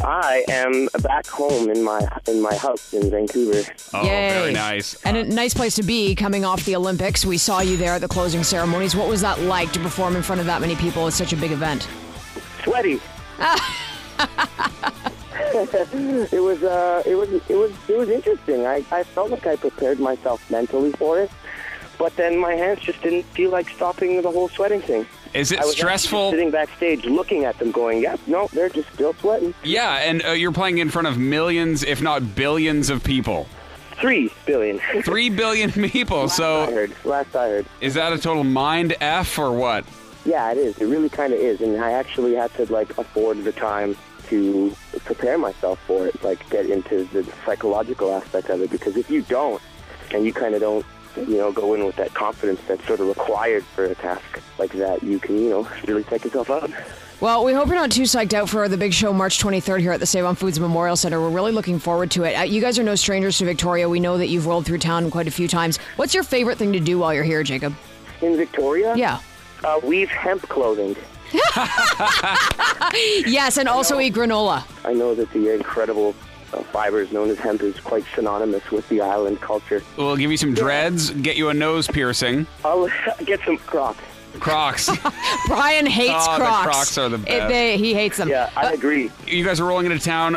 I am back home in my house in Vancouver. Oh, Yay. very nice. And a nice place to be coming off the Olympics. We saw you there at the closing ceremonies. What was that like to perform in front of that many people at such a big event? Sweaty. It was interesting. I felt like I prepared myself mentally for it, but then my hands just didn't feel like stopping the whole sweating thing. Is it I was stressful? sitting backstage looking at them going, yep, no, they're just still sweating. Yeah, and you're playing in front of millions, if not billions of people. 3 billion. 3 billion people, Last I heard. Is that a total mind F or what? Yeah, it is. It really kind of is. And I actually had to, afford the time to prepare myself for it, get into the psychological aspect of it. Because if you don't, and you kind of don't, go in with that confidence that's sort of required for a task like that, you can, really take yourself out. Well, we hope you're not too psyched out for the big show March 23rd here at the Save on Foods Memorial Centre. We're really looking forward to it. You guys are no strangers to Victoria. We know that you've rolled through town quite a few times. What's your favorite thing to do while you're here, Jacob? In Victoria? Yeah. Weave hemp clothing. Yes, and also eat granola. I know that the incredible fibers known as hemp is quite synonymous with the island culture. We'll give you some dreads, get you a nose piercing. I'll get some Crocs. Crocs. Brian hates Crocs. The Crocs are the best. He hates them. Yeah, I agree. You guys are rolling into town.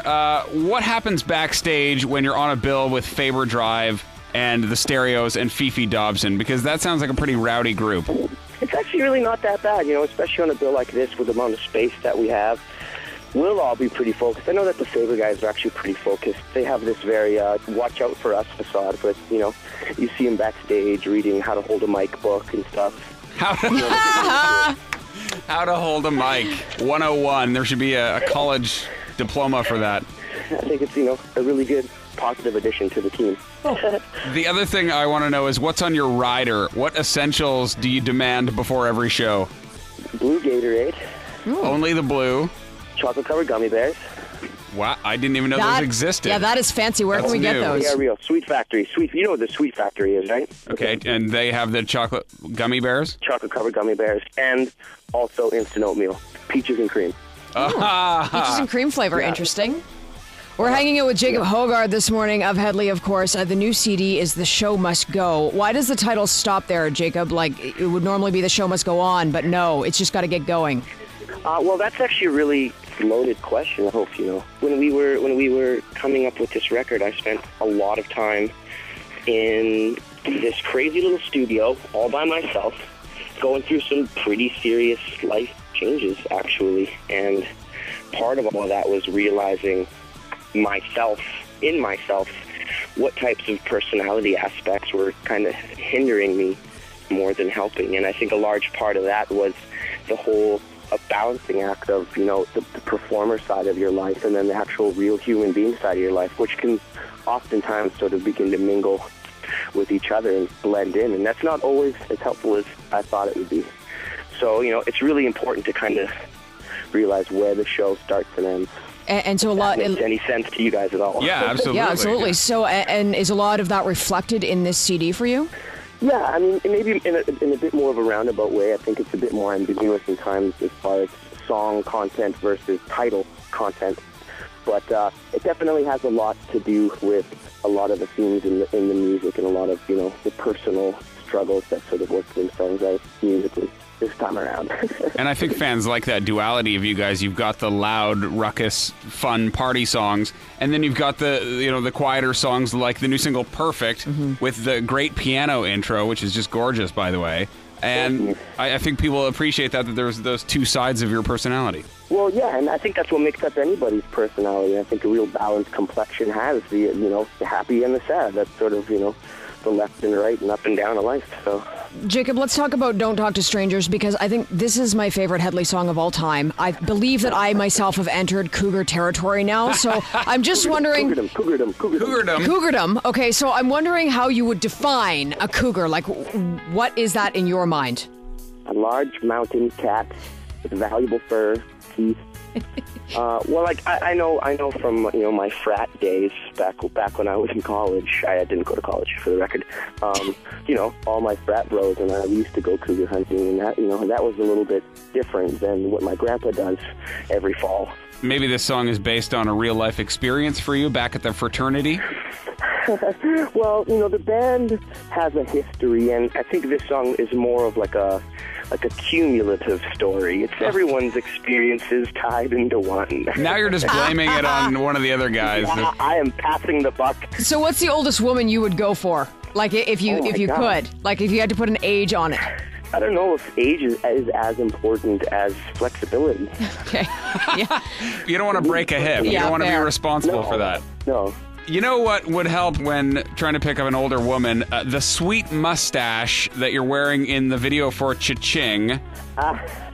What happens backstage when you're on a bill with Faber Drive and the Stereos and Fifi Dobson? Because that sounds like a pretty rowdy group. It's actually really not that bad, especially on a bill like this with the amount of space that we have. We'll all be pretty focused. I know that the Faber guys are actually pretty focused. They have this very watch out for us facade, but, you see them backstage reading How to Hold a Mic book and stuff. How to hold a mic 101. There should be a college diploma for that. I think it's, a really good positive addition to the team. The other thing I want to know is what's on your rider? What essentials do you demand before every show? Blue Gatorade. Ooh. Only the blue. Chocolate-covered gummy bears. Wow, I didn't even know those existed. Yeah, that is fancy. Where That's can we get new. those? Yeah, real. Sweet Factory. You know what the Sweet Factory is, right? Okay, and they have the chocolate gummy bears? Chocolate-covered gummy bears. And also instant oatmeal. Peaches and cream. Peaches and cream flavor. Yeah. Interesting. We're hanging out with Jacob Hoggard this morning of Hedley, of course. The new CD is The Show Must Go. Why does the title stop there, Jacob? It would normally be The Show Must Go On, but no, it's just got to get going. Well, that's actually a really loaded question. I hope When we were coming up with this record, I spent a lot of time in this crazy little studio all by myself, going through some pretty serious life changes, actually. And part of all of that was realizing in myself, what types of personality aspects were kind of hindering me more than helping. And I think a large part of that was the whole balancing act of, the performer side of your life and then the actual real human being side of your life, which can oftentimes sort of begin to mingle with each other and blend in. And that's not always as helpful as I thought it would be. So, it's really important to kind of realize where the show starts and ends. And so a lot makes any sense to you guys at all? Yeah, absolutely. Yeah, absolutely. So, and is a lot of that reflected in this CD for you? Yeah, I mean, maybe in a bit more of a roundabout way. I think it's a bit more ambiguous in times as far as song content versus title content. But it definitely has a lot to do with a lot of the themes in the music and a lot of, the personal struggles that sort of work themselves out musically this time around. And I think fans like that duality of you guys. You've got the loud, ruckus, fun party songs, and then you've got the quieter songs like the new single "Perfect" with the great piano intro, which is just gorgeous, by the way. And I think people appreciate that there's those two sides of your personality. Well, yeah, and I think that's what makes up anybody's personality. I think a real balanced complexion has the happy and the sad. That's sort of the left and right and up and down of life. So. Jacob, let's talk about Don't Talk to Strangers, because I think this is my favorite Hedley song of all time. I believe that I myself have entered cougar territory now, so I'm just wondering... Cougardom. Okay, so I'm wondering how you would define a cougar. What is that in your mind? A large mountain cat with valuable fur, teeth, Well, like I know from my frat days back when I was in college. I didn't go to college, for the record. All my frat bros and I used to go cougar hunting, and that was a little bit different than what my grandpa does every fall. Maybe this song is based on a real life experience for you back at the fraternity. Well, the band has a history, and I think this song is more of like a cumulative story. It's everyone's experiences tied into one. Now you're just blaming it on one of the other guys. Yeah, I am passing the buck. So what's the oldest woman you would go for? Like if you could, like if you had to put an age on it. I don't know if age is as important as flexibility. Okay. Yeah. You don't want to break a hip. You don't want to be responsible for that. No. You know what would help when trying to pick up an older woman? The sweet mustache that you're wearing in the video for Cha-Ching.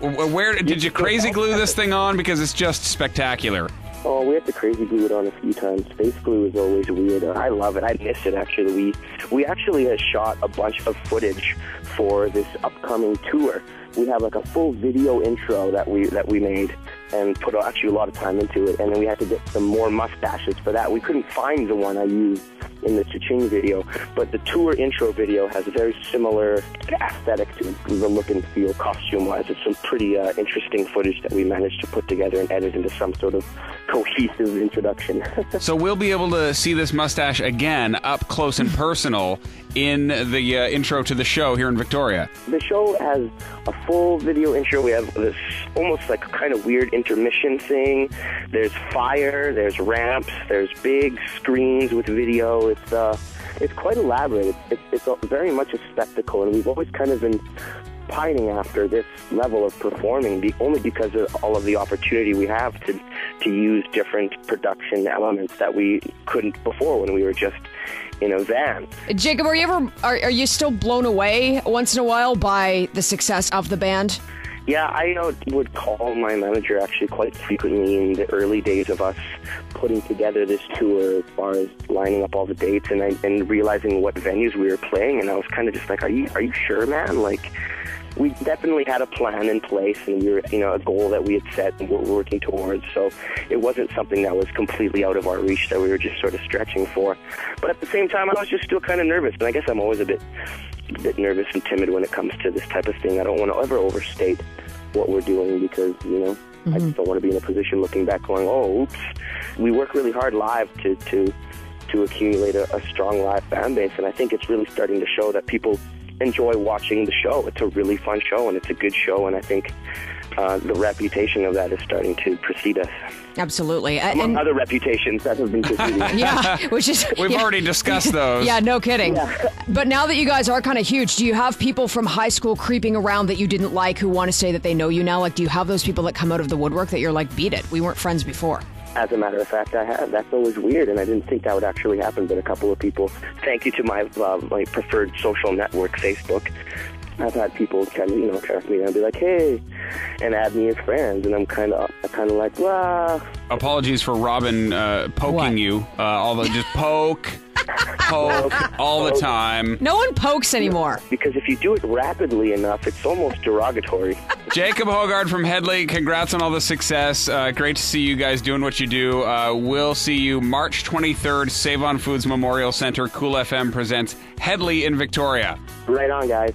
Where did you crazy glue this thing on? Because it's just spectacular. Oh, we had to crazy glue it on a few times. Space glue is always weird. I love it. I miss it, actually. We actually shot a bunch of footage for this upcoming tour. We have like a full video intro that we made and put actually a lot of time into it. And then we had to get some more mustaches for that. We couldn't find the one I used in the Cha-Ching video, but the tour intro video has a very similar aesthetic to the look and feel costume-wise. It's some pretty interesting footage that we managed to put together and edit into some sort of cohesive introduction. So we'll be able to see this mustache again up close and personal in the intro to the show here in Victoria. The show has a full video intro. We have this almost like kind of weird intermission thing. There's fire, there's ramps, there's big screens with video. It's quite elaborate. It's very much a spectacle, and we've always kind of been pining after this level of performing, only because of all of the opportunity we have to use different production elements that we couldn't before when we were just in a van. Jacob, are you still blown away once in a while by the success of the band? Yeah, I would call my manager actually quite frequently in the early days of us putting together this tour, as far as lining up all the dates and realizing what venues we were playing, and I was kind of just like, are you sure, man? Like, we definitely had a plan in place, and we were, a goal that we had set and what we're working towards. So it wasn't something that was completely out of our reach that we were just sort of stretching for. But at the same time, I was just still kind of nervous, and I guess I'm always a bit nervous and timid when it comes to this type of thing. I don't want to ever overstate what we're doing because, I just don't want to be in a position looking back going, oh, oops. We work really hard live to accumulate a strong live fan base, and I think it's really starting to show that people enjoy watching the show. It's a really fun show, and it's a good show, and I think the reputation of that is starting to precede us. Absolutely. Among other reputations that have been preceding us. Yeah, which is... We've already discussed those. Yeah, no kidding. Yeah. But now that you guys are kind of huge, do you have people from high school creeping around that you didn't like who want to say that they know you now? Like, do you have those people that come out of the woodwork that you're like, beat it, we weren't friends before? As a matter of fact, I have. That's always weird, and I didn't think that would actually happen, but a couple of people, thank you to my preferred social network, Facebook, I've had people kind of, track me down and be like, hey, and add me as friends, and I'm kind of like, wow. Apologies for Robin poking you. Just poke all the time. No one pokes anymore. Because if you do it rapidly enough, it's almost derogatory. Jacob Hoggard from Hedley, congrats on all the success. Great to see you guys doing what you do. We'll see you March 23rd, Save on Foods Memorial Center. Cool FM presents Hedley in Victoria. Right on, guys.